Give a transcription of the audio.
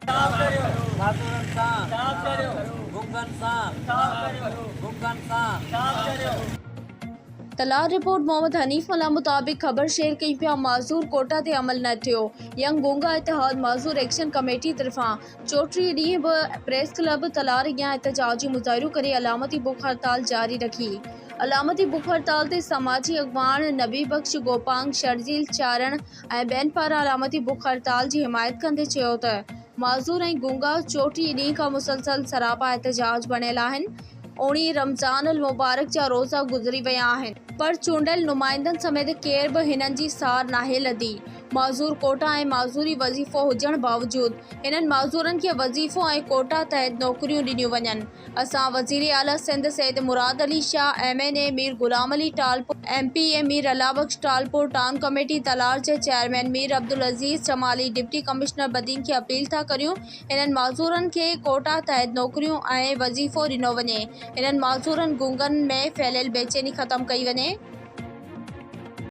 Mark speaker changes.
Speaker 1: मातुरन सां गुंगन सां
Speaker 2: तलार रिपोर्ट मोहम्मद हनीफ मला मुताबिक ख़बर शेयर कई पिया माज़ूर कोटा ते अमल न थियो। यंग गुंगा इतिहाद माज़ूर एक्शन कमेटी तरफ़ां 34 ॾींहं बि प्रेस क्लब तलार अॻियां एहतजाजी मुज़ाहिरो करे अलामती बुख हड़ताल जारी रखी। अलामती बुख हड़ताल ते समाजी अॻवान नबी बख्श गोपांग शर्जील चारण ऐं ॿियनि पारां अलामती बुख हड़ताल जी हिमायत कंदे चयो त माज़ूर ऐं गुंगा 34 ॾींहं खां मुसलसल सरापा एहतजाज बणियल आहिनि। 19 रमज़ान अल मुबारक जा रोज़ा गुज़री विया आहिनि पर चूंडियल नुमाइंदनि समेत केर बि हिननि जी सार नाहे लधी। माज़ूर कोटा ऐं माज़ूरी वज़ीफ़ो हुजण बावजूदि हिननि माज़ूरनि खे वज़ीफ़ो ऐं कोटा तहत नौकरियूं ॾिनियूं वञनि। असां वज़ीर आला Sindh Syed Murad Ali Shah MNA Mir Ghulam Ali Talpur MPA Mir Allah Bakhsh Talpur town committee Talhar जे chairman Mir Abdul Aziz Jamali deputy commissioner Badin खे अपील था करियूं हिननि माज़ूरनि खे कोटा तहत नौकरियूं ऐं वज़ीफ़ो ॾिनो वञे। हिननि माज़ूरनि गुंगन में फैलियल बेचैनी ख़त्म कई वञे।